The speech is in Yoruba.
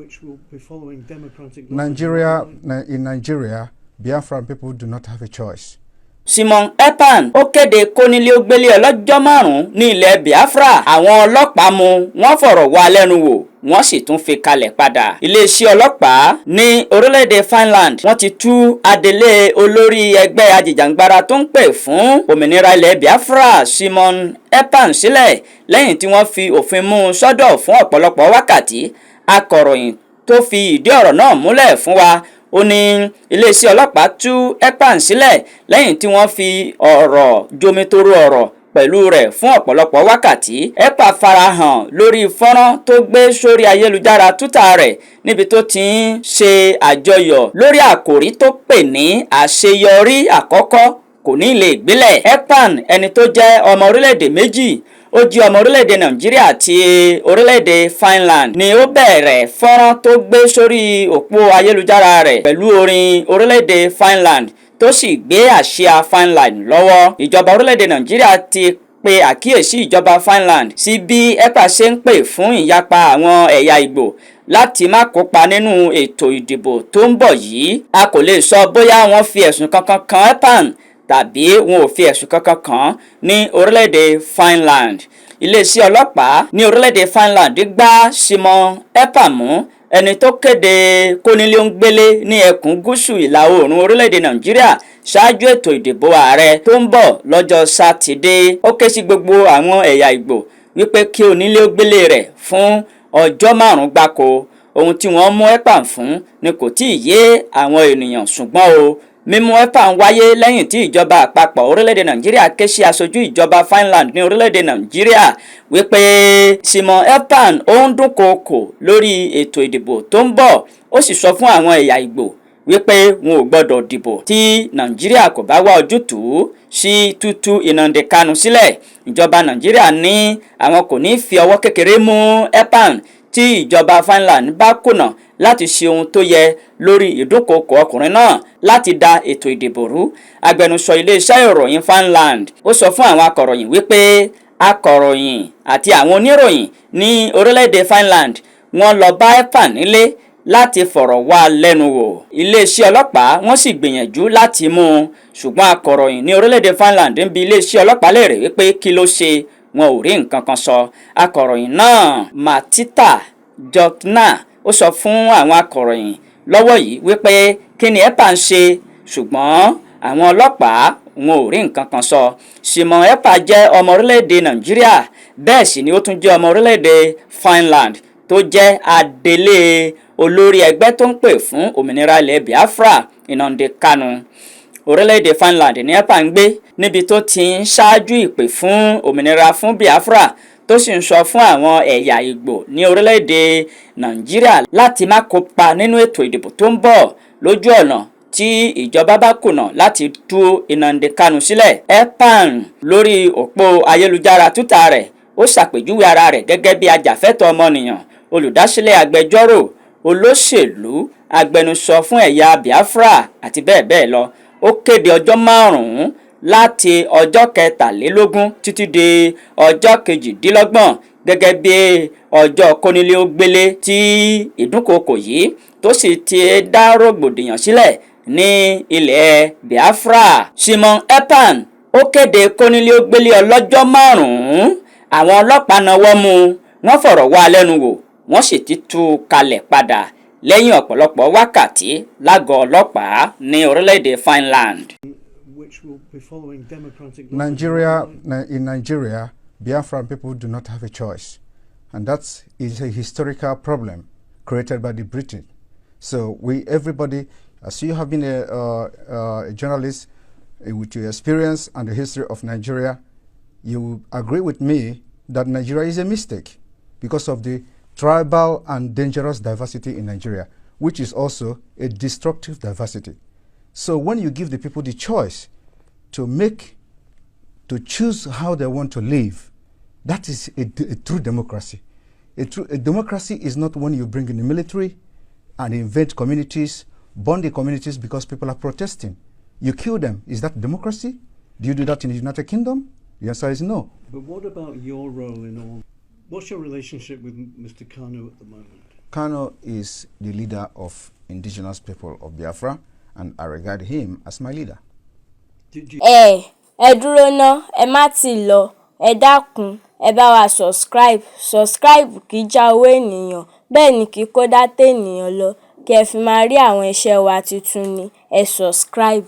which will be following democratic In Nigeria, Biafran people do not have a choice. Simon Ekpa ó kéde kónílé ó gbélé ọlọ́jọ́ márùn-ún ní ilẹ̀ Biafra. Àwọn ọlọ́pàá mú wọ́n fọ̀rọ̀ wá lẹ́nu wò wọ́n sì tún fi kalẹ̀ padà. Iléeṣẹ́ ọlọ́pàá ní orílẹ̀-èdè Finland wọ́n ti tú adelé olórí ẹgbẹ́ ajìjàǹgbara tó ń pè fún òmìnira ilẹ̀ Biafra Simon Ekpa sílẹ̀ lẹ́yìn tí wọ́n fi òfin mú un sọ́dọ̀ fún ọ̀pọ̀lọpọ̀ wákàtí. Akọ̀ròyìn tó fi ìdí ọ̀rọ̀ náà múlẹ̀ fún wa ó ní iléeṣẹ́ ọlọ́pàá tú Ekpa sílẹ̀ lẹ́yìn tí wọ́n fi ọ̀rọ̀ jomitoro ọ̀rọ̀ pẹ̀lú rẹ̀ fún ọ̀pọ̀lọpọ̀ wákàtí. Ekpa farahàn lórí fọ́nrán tó gbé sórí ayélujára Twitter rẹ̀ níbi tó ti ń ṣe àjọyọ̀ lórí àkòrí tó pè ní àṣeyọrí àkọ́kọ́ kò ní lè gbélẹ̀. Ekpa ẹni tó jẹ́ ọmọ orílẹ̀-èdè méjì ó jẹ́ ọmọ orílẹ̀-èdè Nàìjíríà àti orílẹ̀-èdè Finland ni ó bẹ̀rẹ̀ fọ́nrán tó gbé sórí òpó ayélujára rẹ̀ pẹ̀lú orin orílẹ̀-èdè Finland tó sì gbé àsíá Finland lọ́wọ́. Ìjọba orílẹ̀-èdè Nàìjíríà ti pe àkíyèsí ìjọba Finland sí bí Ekpa ṣe ń pè fún ìyapa àwọn ẹ̀yà Ìgbò láti má kópa nínú ètò ìdìbò tó ń bọ̀ yìí. A kò lè sọ bóyá wọ́n fi ẹ̀sùn kankan kan Ekpa tàbí wọn ò fi ẹ̀sùn kankan kàn ní orílẹ̀-èdè Finland. Iléeṣẹ́ ọlọ́pàá ní orílẹ̀-èdè Finland gbá Simon Ekpa mú ẹni tó kéde kónílé ó ń gbélé ní ẹkùn gúúsù ìlà oòrùn orílẹ̀-èdè Nàìjíríà ṣáájú ètò ìdìbò ààrẹ tó ń bọ̀ lọ́jọ́ Sátidé. Ó ké sí gbogbo àwọn ẹ̀yà Ìgbò wípé kí onílé ó gbélé rẹ̀ fún ọjọ́ márùn-ún gbáko. Ohun tí wọ́n mú Ekpa fún ni kò tí ì yé àwọn ènìyàn ṣùgbọ́n o mímú Ekpa wáyé lẹ́yìn tí ìjọba àpapọ̀ orílẹ̀-èdè Nàìjíríà ké sí aṣojú ìjọba Finland ní orílẹ̀-èdè Nàìjíríà wípé Simon Ekpa ó ń dúnkookò lórí ètò ìdìbò tó ń bọ̀. Ó sì sọ fún àwọn ẹ̀yà Ìgbò wípé wọn ò gbọ́dọ̀ dìbò tí Nàìjíríà kò bá wá ojútùú sí tútú Nnamdi Kanu sílẹ̀. Ìjọba Nàìjíríà ní àwọn kò ní fi ọwọ́ kékeré mú Ekpa tí ìjọba Finland bá kùnà láti ṣe ohun tó yẹ lórí ìdúnkookò ọkùnrin náà láti da ètò ìdìbò rú. Agbẹnusọ iléeṣẹ́ ìròyìn Finland ó sọ fún àwọn akọ̀ròyìn wípé akọ̀ròyìn àti àwọn oníròyìn ní orílẹ̀-èdè Finland wọ́n lọ bá Ekpa nílé láti fọ̀rọ̀ wá lẹ́nu wò. Iléeṣẹ́ ọlọ́pàá wọ́n sì gbìyànjú láti mú un ṣùgbọ́n akọ̀ròyìn ní orílẹ̀-èdè Finland ń bi iléeṣẹ́ ọlọ́pàá léèrè wípé kí ló ṣe wọn ò rí nǹkan kan sọ. Akọ̀ròyìn náà Matita Jokna ó sọ fún àwọn akọ̀ròyìn lọ́wọ́ yìí wípé kí ni Ekpa ń ṣe ṣùgbọ́n àwọn ọlọ́pàá wọn ò rí nǹkan kan sọ. Simon Ekpa jẹ́ ọmọ orílẹ̀-èdè Nàìjíríà bẹ́ẹ̀ sì ni ó tún jẹ́ ọmọ orílẹ̀-èdè Finland tó jẹ́ adelé olórí ẹgbẹ́ tó ń pè fún òmìnira ilẹ̀ Biafra Nnamdi Kanu. Orílẹ̀-èdè Finland ni Ekpa ń gbé níbi tó ti ń ṣáájú ìpè fún òmìnira fún Biafra tó sì ń sọ fún àwọn ẹ̀yà Ìgbò ní orílẹ̀-èdè Nàìjíríà láti má kópa nínú ètò ìdìbò tó ń bọ̀ lójú ọ̀nà tí ìjọba bá kùnà láti tú Nnamdi Kanu sílẹ̀. Ekpa lórí òpó ayélujára Twitter rẹ̀ ó ṣàpèjúwe ara rẹ̀ gẹ́gẹ́ bí ajàfẹ́tọ̀ọ́ ọmọnìyàn, olùdásílẹ̀ agbẹjọ́rò, olóṣèlú, agbẹnusọ fún ẹ̀yà Biafra àti bẹ́ẹ̀ bẹ́ẹ̀ lọ. Ó kéde ọjọ́ márùn-ún láti ọjọ́ 23 títí di ọjọ́ 28 gẹ́gẹ́ bí ọjọ́ kónílé ó gbélé tí ìdúnkookò yìí tó sì ti dá rògbòdìyàn sílẹ̀ ní ilẹ̀ Biafra. Simon Ekpa ó kéde kónílé ó gbélé ọlọ́jọ́ márùn-ún. Àwọn ọlọ́pàá náwó mú wọ́n fọ̀rọ̀ wá lẹ́nu wò wọ́n sì ti tú kalẹ̀ padà lẹ́yìn ọ̀pọ̀lọpọ̀ wákàtí lágọ̀ọ́ ọlọ́pàá ní orílẹ̀-èdè Finland. In Nigeria, Biafran people do not have a choice, and that is a historical problem created by the Britain. So everybody, as you have been a journalist with your experience and the history of Nigeria, you agree with me that Nigeria is a mistake because of the tribal and dangerous diversity in Nigeria, which is also a destructive diversity. So when you give the people the choice to choose how they want to live, that is a true democracy. A democracy is not when you bring in the military and invent communities, burn the communities because people are protesting. You kill them. Is that democracy? Do you do that in the United Kingdom? The answer is no. But what about your role in all? What's your relationship with Mr. Kanu at the moment? Kano is the leader of indigenous people of Biafra, and I regard him as my leader. Ẹ dúró ná, ẹ má tí lọ, ẹ dákun, ẹ bá wa subscribe kì í já owó ènìyàn, bẹ́ẹ̀ ni kì í kó dátà ènìyàn lọ, kí ẹ fi máa rí àwọn iṣẹ́ wa tuntun ni, ẹ subscribe.